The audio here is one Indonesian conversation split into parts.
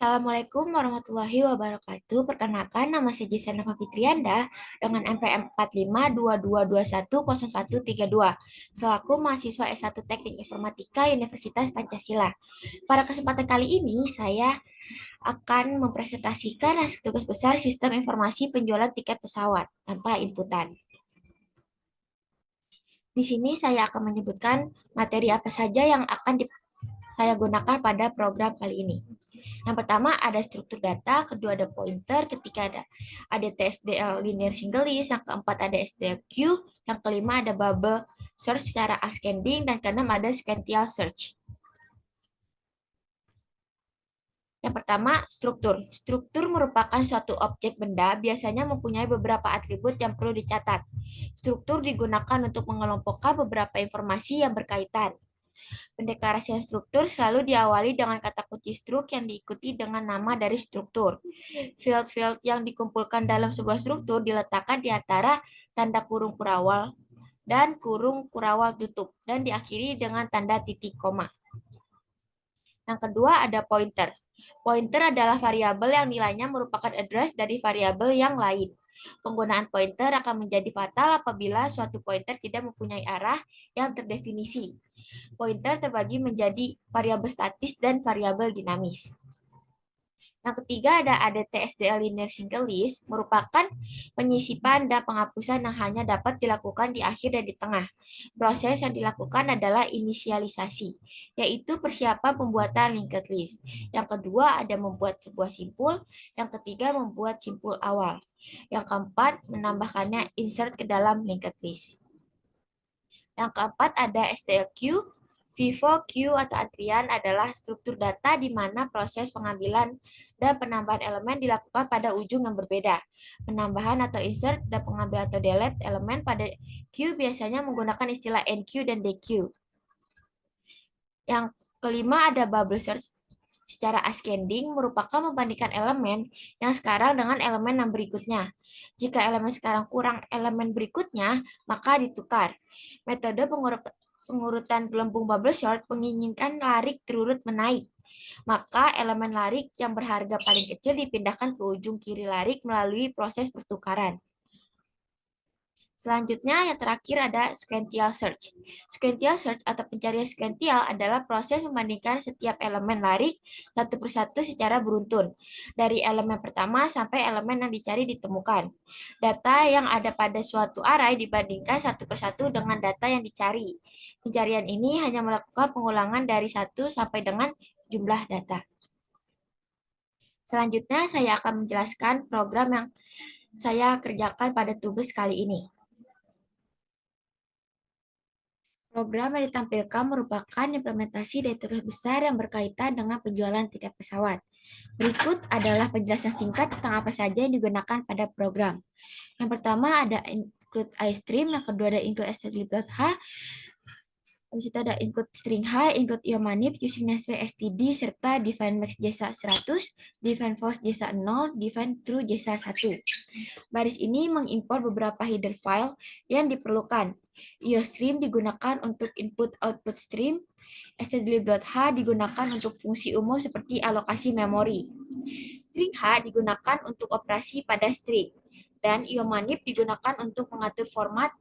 Assalamualaikum warahmatullahi wabarakatuh. Perkenalkan, nama saya Jesa Nova Fitrianda dengan NPM 4522210132 selaku mahasiswa S1 Teknik Informatika Universitas Pancasila. Pada kesempatan kali ini, saya akan mempresentasikan hasil tugas besar Sistem Informasi Penjualan Tiket Pesawat tanpa inputan. Di sini saya akan menyebutkan materi apa saja yang akan saya gunakan pada program kali ini. Yang pertama ada struktur data, kedua ada pointer, ketiga ada TSDL linear single list, yang keempat ada SDLQ, yang kelima ada bubble search secara ascending, dan keenam ada sequential search. Yang pertama, struktur. Struktur merupakan suatu objek benda, biasanya mempunyai beberapa atribut yang perlu dicatat. Struktur digunakan untuk mengelompokkan beberapa informasi yang berkaitan. Pendeklarasian struktur selalu diawali dengan kata kunci struk yang diikuti dengan nama dari struktur. Field-field yang dikumpulkan dalam sebuah struktur diletakkan di antara tanda kurung kurawal dan kurung kurawal tutup dan diakhiri dengan tanda titik koma. Yang kedua ada pointer. Pointer adalah variabel yang nilainya merupakan address dari variabel yang lain. Penggunaan pointer akan menjadi fatal apabila suatu pointer tidak mempunyai arah yang terdefinisi. Pointer terbagi menjadi variabel statis dan variabel dinamis. Yang ketiga ada TSDL linear single list, merupakan penyisipan dan penghapusan yang hanya dapat dilakukan di akhir dan di tengah. Proses yang dilakukan adalah inisialisasi, yaitu persiapan pembuatan linked list. Yang kedua ada membuat sebuah simpul, yang ketiga membuat simpul awal. Yang keempat menambahkannya insert ke dalam linked list. Yang keempat ada SDLQ. Vivo queue atau antrian adalah struktur data di mana proses pengambilan dan penambahan elemen dilakukan pada ujung yang berbeda. Penambahan atau insert dan pengambilan atau delete elemen pada queue biasanya menggunakan istilah NQ dan DQ. Yang kelima ada bubble search secara ascending, merupakan membandingkan elemen yang sekarang dengan elemen yang berikutnya. Jika elemen sekarang kurang elemen berikutnya, maka ditukar. Metode pengurutan gelembung bubble sort menginginkan larik terurut menaik. Maka elemen larik yang berharga paling kecil dipindahkan ke ujung kiri larik melalui proses pertukaran. Selanjutnya, yang terakhir ada sequential search. Sequential search atau pencarian sequential adalah proses membandingkan setiap elemen larik satu persatu secara beruntun, dari elemen pertama sampai elemen yang dicari ditemukan. Data yang ada pada suatu array dibandingkan satu persatu dengan data yang dicari. Pencarian ini hanya melakukan pengulangan dari 1 sampai dengan jumlah data. Selanjutnya, saya akan menjelaskan program yang saya kerjakan pada tugas kali ini. Program yang ditampilkan merupakan implementasi dari tugas besar yang berkaitan dengan penjualan tiket pesawat. Berikut adalah penjelasan singkat tentang apa saja yang digunakan pada program. Yang pertama ada include iStream, yang kedua ada include std.h, habis itu ada include string h, include iomanip, using namespace std, serta define max jesa 100, define false jesa 0, define true jesa 1. Baris ini mengimpor beberapa header file yang diperlukan. IOStream digunakan untuk input-output stream. std.h digunakan untuk fungsi umum seperti alokasi memori. String h digunakan untuk operasi pada string. Dan iomanip digunakan untuk mengatur format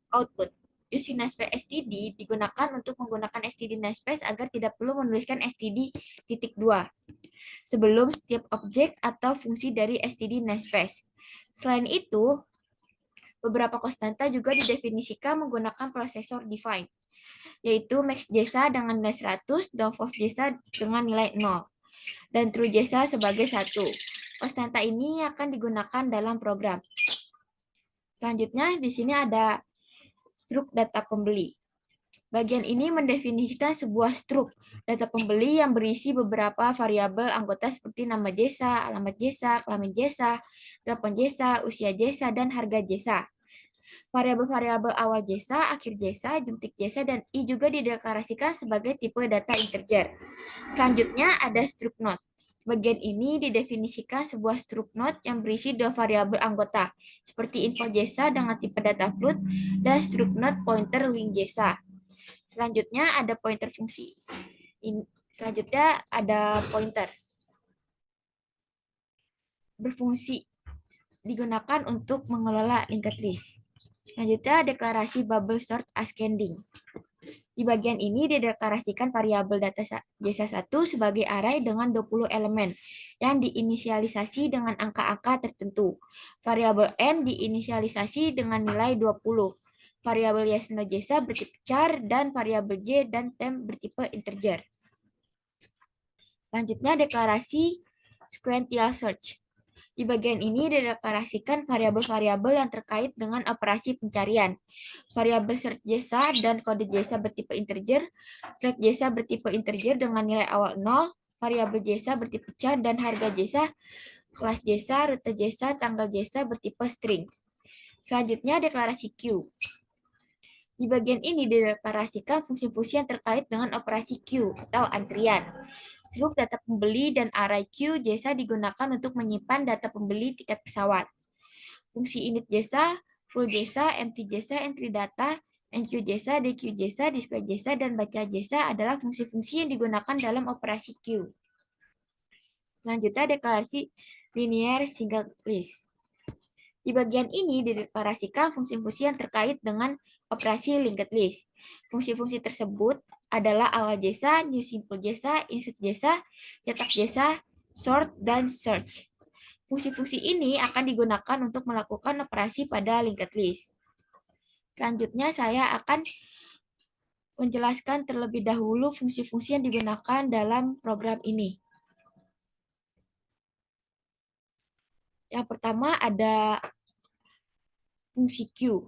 output. Using namespace std digunakan untuk menggunakan std namespace agar tidak perlu menuliskan std.2 sebelum setiap objek atau fungsi dari std namespace. Selain itu, beberapa konstanta juga didefinisikan menggunakan prosesor define, yaitu max jesa dengan nilai 100 dan false jesa dengan nilai 0, dan true jesa sebagai 1. Konstanta ini akan digunakan dalam program. Selanjutnya, di sini ada struk data pembeli. Bagian ini mendefinisikan sebuah struk data pembeli yang berisi beberapa variabel anggota seperti nama jasa, alamat jasa, kelamin jasa, telepon jasa, usia jasa, dan harga jasa. Variabel-variabel awal jasa, akhir jasa, jumtik jasa, dan I juga dideklarasikan sebagai tipe data integer. Selanjutnya ada struk node. Bagian ini didefinisikan sebuah struk node yang berisi dua variabel anggota, seperti info jasa dengan tipe data float, dan struk node pointer link jasa. Selanjutnya ada pointer fungsi. Selanjutnya ada pointer. berfungsi digunakan untuk mengelola linked list. Selanjutnya, deklarasi bubble sort ascending. Di bagian ini dideklarasikan variabel data JSA1 sebagai array dengan 20 elemen yang diinisialisasi dengan angka-angka tertentu. Variabel n diinisialisasi dengan nilai 20. Variabel yes no JSA bertipe char dan variabel j dan temp bertipe integer. Selanjutnya deklarasi sequential search. Di bagian ini dideklarasikan variabel-variabel yang terkait dengan operasi pencarian. Variabel search JSA dan kode JSA bertipe integer, flag JSA bertipe integer dengan nilai awal 0, variabel JSA bertipe char dan harga JSA, kelas JSA, rute JSA, tanggal JSA bertipe string. Selanjutnya deklarasi queue. Di bagian ini dideklarasikan fungsi-fungsi yang terkait dengan operasi queue atau antrian. Struk data pembeli dan array queue JSA digunakan untuk menyimpan data pembeli tiket pesawat. Fungsi init JSA, full JSA, empty JSA, entry data, enqueue JSA, dequeue JSA, display JSA, dan baca JSA adalah fungsi-fungsi yang digunakan dalam operasi queue. Selanjutnya deklarasi linear single list. Di bagian ini dideklarasikan fungsi-fungsi yang terkait dengan operasi linked list. Fungsi-fungsi tersebut adalah awal JSA, new simple JSA, insert JSA, cetak JSA, sort, dan search. Fungsi-fungsi ini akan digunakan untuk melakukan operasi pada linked list. Selanjutnya saya akan menjelaskan terlebih dahulu fungsi-fungsi yang digunakan dalam program ini. Yang pertama ada fungsi queue.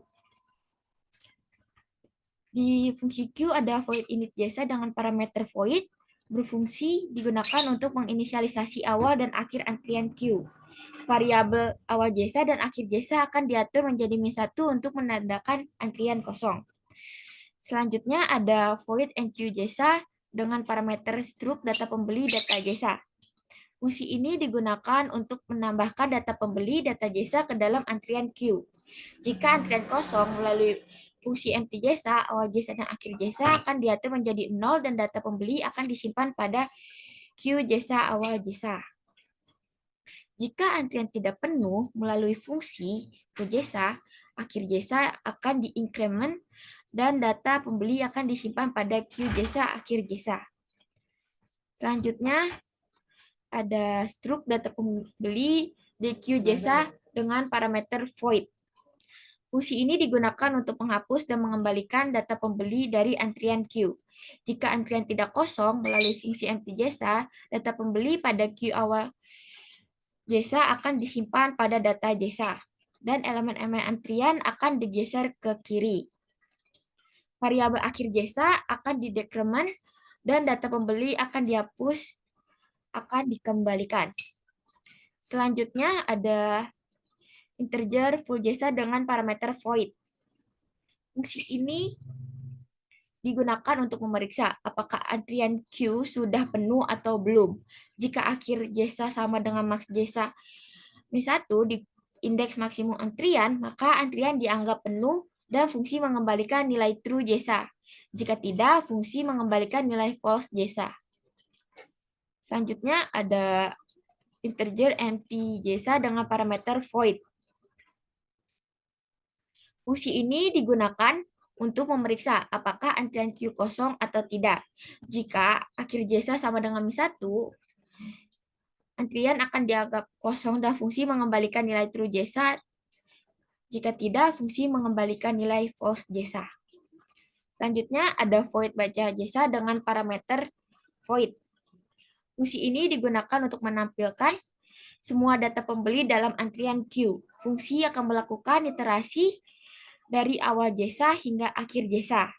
Di fungsi queue ada void init JSA dengan parameter void berfungsi digunakan untuk menginisialisasi awal dan akhir antrian queue. Variabel awal JSA dan akhir JSA akan diatur menjadi -1 untuk menandakan antrian kosong. Selanjutnya ada void enqueue JSA dengan parameter struk data pembeli data JSA. Fungsi ini digunakan untuk menambahkan data pembeli data JSA ke dalam antrian queue. Jika antrian kosong melalui fungsi empty JSA, awal JSA dan akhir JSA akan diatur menjadi 0 dan data pembeli akan disimpan pada queue JSA awal JSA. Jika antrian tidak penuh melalui fungsi full JSA, akhir JSA akan diincrement dan data pembeli akan disimpan pada queue JSA akhir JSA. Selanjutnya ada struk data pembeli di queue JSA dengan parameter void. Fungsi ini digunakan untuk menghapus dan mengembalikan data pembeli dari antrian queue. Jika antrian tidak kosong melalui fungsi empty JSA, data pembeli pada queue awal JSA akan disimpan pada data JSA, dan elemen-elemen antrian akan digeser ke kiri. Variabel akhir JSA akan didecrement, dan data pembeli akan dihapus, akan dikembalikan. Selanjutnya ada integer full JSA dengan parameter void. Fungsi ini digunakan untuk memeriksa apakah antrian queue sudah penuh atau belum. Jika akhir JSA sama dengan max JSA -1 di indeks maksimum antrian, maka antrian dianggap penuh dan fungsi mengembalikan nilai true JSA. Jika tidak, fungsi mengembalikan nilai false JSA. Selanjutnya ada integer empty JSA dengan parameter void. Fungsi ini digunakan untuk memeriksa apakah antrian queue kosong atau tidak. Jika akhir JSA sama dengan -1, antrian akan dianggap kosong dan fungsi mengembalikan nilai true JSA. Jika tidak, fungsi mengembalikan nilai false JSA. Selanjutnya ada void baca JSA dengan parameter void. Fungsi ini digunakan untuk menampilkan semua data pembeli dalam antrian queue. Fungsi akan melakukan iterasi dari awal JSA hingga akhir JSA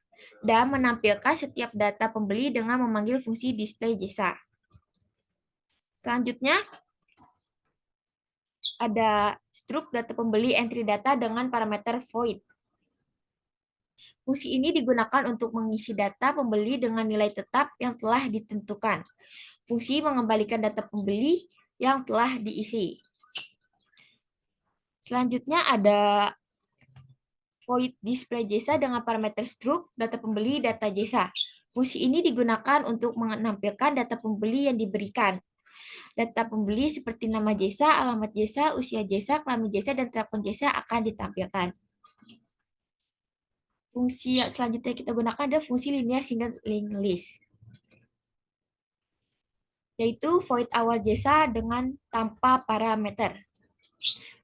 dan menampilkan setiap data pembeli dengan memanggil fungsi display JSA. Selanjutnya ada struk data pembeli entry data dengan parameter void. Fungsi ini digunakan untuk mengisi data pembeli dengan nilai tetap yang telah ditentukan. Fungsi mengembalikan data pembeli yang telah diisi. Selanjutnya ada void display JSA dengan parameter struk data pembeli data JSA. Fungsi ini digunakan untuk menampilkan data pembeli yang diberikan. Data pembeli seperti nama jasa, alamat jasa, usia jasa, kelamin jasa, dan telepon jasa akan ditampilkan. Fungsi selanjutnya kita gunakan adalah fungsi linear single link list, yaitu void awal jasa dengan tanpa parameter.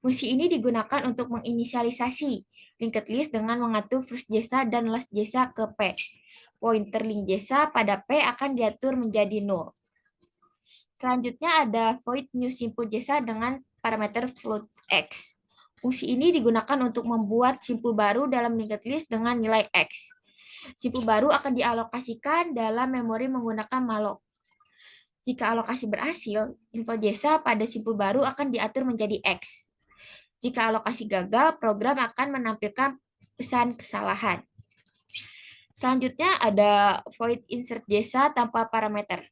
Fungsi ini digunakan untuk menginisialisasi linked list dengan mengatur first jasa dan last jasa ke P. Pointer link jasa pada P akan diatur menjadi 0. Selanjutnya ada void new simple jasa dengan parameter float X. Fungsi ini digunakan untuk membuat simpul baru dalam linked list dengan nilai X. Simpul baru akan dialokasikan dalam memori menggunakan malloc. Jika alokasi berhasil, info jasa pada simpul baru akan diatur menjadi X. Jika alokasi gagal, program akan menampilkan pesan kesalahan. Selanjutnya ada void insert jasa tanpa parameter.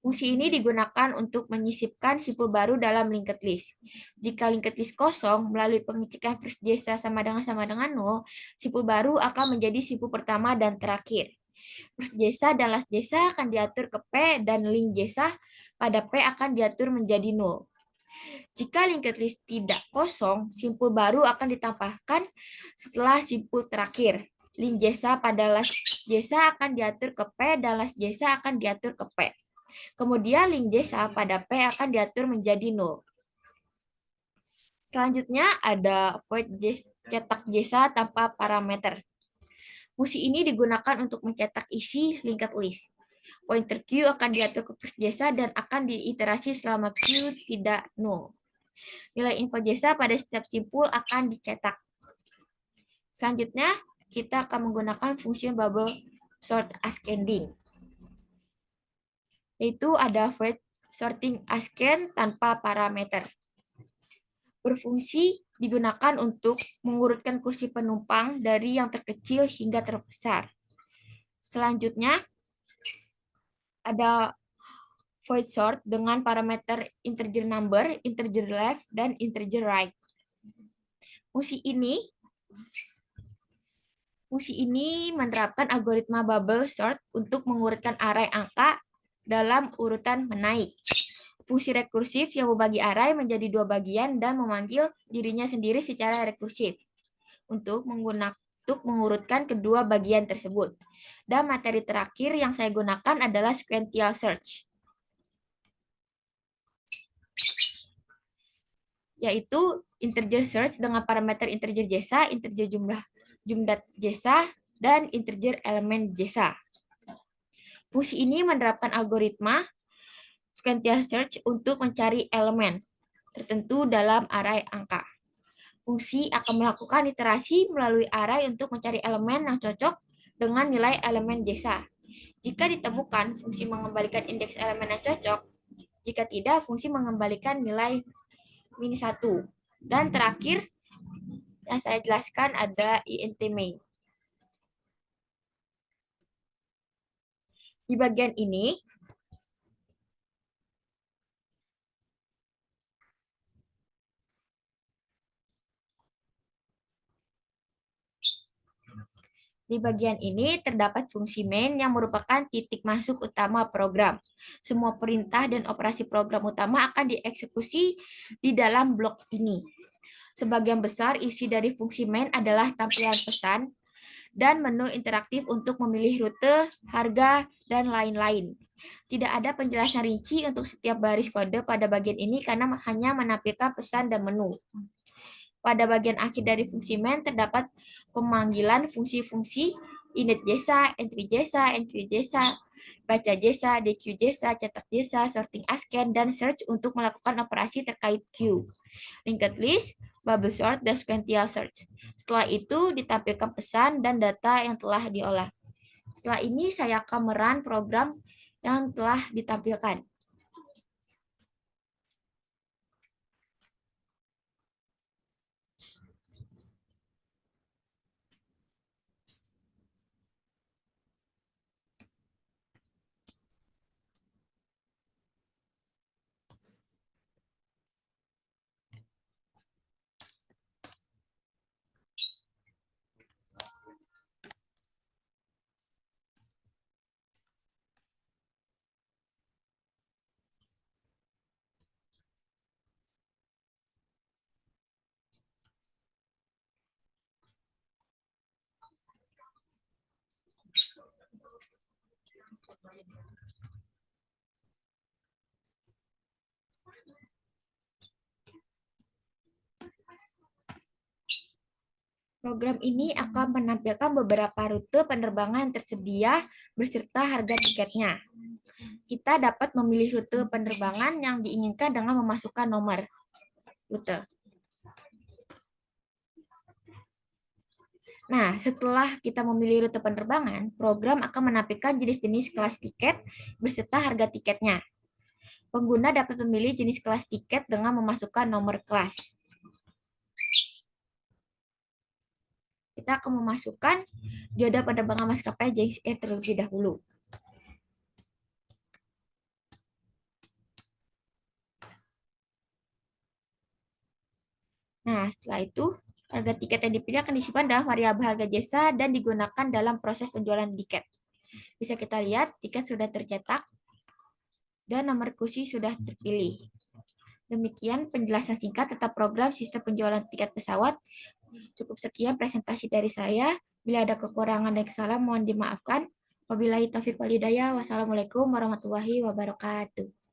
Fungsi ini digunakan untuk menyisipkan simpul baru dalam linked list. Jika linked list kosong, melalui pengecekan first jasa sama dengan 0, simpul baru akan menjadi simpul pertama dan terakhir. First jasa dan last jasa akan diatur ke P dan link jasa pada P akan diatur menjadi 0. Jika linked list tidak kosong, simpul baru akan ditambahkan setelah simpul terakhir. Link jasa pada last jasa akan diatur ke P dan last jasa akan diatur ke P. Kemudian link jasa pada P akan diatur menjadi 0. Selanjutnya ada void cetak jasa tanpa parameter. Fungsi ini digunakan untuk mencetak isi linked list. Pointer Q akan diatur ke first jasa dan akan diiterasi selama Q tidak 0. Nilai info jasa pada setiap simpul akan dicetak. Selanjutnya, kita akan menggunakan fungsi bubble sort ascending, yaitu ada void sorting ascend tanpa parameter. Berfungsi digunakan untuk mengurutkan kursi penumpang dari yang terkecil hingga terbesar. Selanjutnya, ada void sort dengan parameter integer number, integer left, dan integer right. Fungsi ini menerapkan algoritma bubble sort untuk mengurutkan array angka dalam urutan menaik. Fungsi rekursif yang membagi array menjadi 2 bagian dan memanggil dirinya sendiri secara rekursif untuk mengurutkan kedua bagian tersebut. Dan materi terakhir yang saya gunakan adalah sequential search, yaitu integer search dengan parameter integer jasa, integer jumlah jasa, dan integer elemen jasa. Fungsi ini menerapkan algoritma sequential search untuk mencari elemen tertentu dalam array angka. Fungsi akan melakukan iterasi melalui array untuk mencari elemen yang cocok dengan nilai elemen jasa. Jika ditemukan, fungsi mengembalikan indeks elemen yang cocok. Jika tidak, fungsi mengembalikan nilai -1. Dan terakhir, yang saya jelaskan ada int main. Di bagian ini, terdapat fungsi main yang merupakan titik masuk utama program. Semua perintah dan operasi program utama akan dieksekusi di dalam blok ini. Sebagian besar isi dari fungsi main adalah tampilan pesan dan menu interaktif untuk memilih rute, harga, dan lain-lain. Tidak ada penjelasan rinci untuk setiap baris kode pada bagian ini karena hanya menampilkan pesan dan menu. Pada bagian akhir dari fungsi main terdapat pemanggilan fungsi-fungsi init jasa, entry jasa, enqueue jasa, baca jasa, dequeue jasa, cetak jasa, sorting ascend, dan search untuk melakukan operasi terkait queue, linked list, bubble sort, dan sequential search. Setelah itu ditampilkan pesan dan data yang telah diolah. Setelah ini saya akan merun program yang telah ditampilkan. Program ini akan menampilkan beberapa rute penerbangan yang tersedia beserta harga tiketnya. Kita dapat memilih rute penerbangan yang diinginkan dengan memasukkan nomor rute. Nah, setelah kita memilih rute penerbangan, program akan menampilkan jenis-jenis kelas tiket beserta harga tiketnya. Pengguna dapat memilih jenis kelas tiket dengan memasukkan nomor kelas. Kita akan memasukkan dioda penerbangan maskapai Jayes Air terlebih dahulu. Nah, setelah itu, harga tiket yang dipilih akan disimpan dalam variabel harga jasa dan digunakan dalam proses penjualan tiket. Bisa kita lihat, tiket sudah tercetak dan nomor kursi sudah terpilih. Demikian penjelasan singkat tentang program sistem penjualan tiket pesawat. Cukup sekian presentasi dari saya. Bila ada kekurangan dan kesalahan, mohon dimaafkan. Wabillahi taufiq wal hidayah. Wassalamualaikum warahmatullahi wabarakatuh.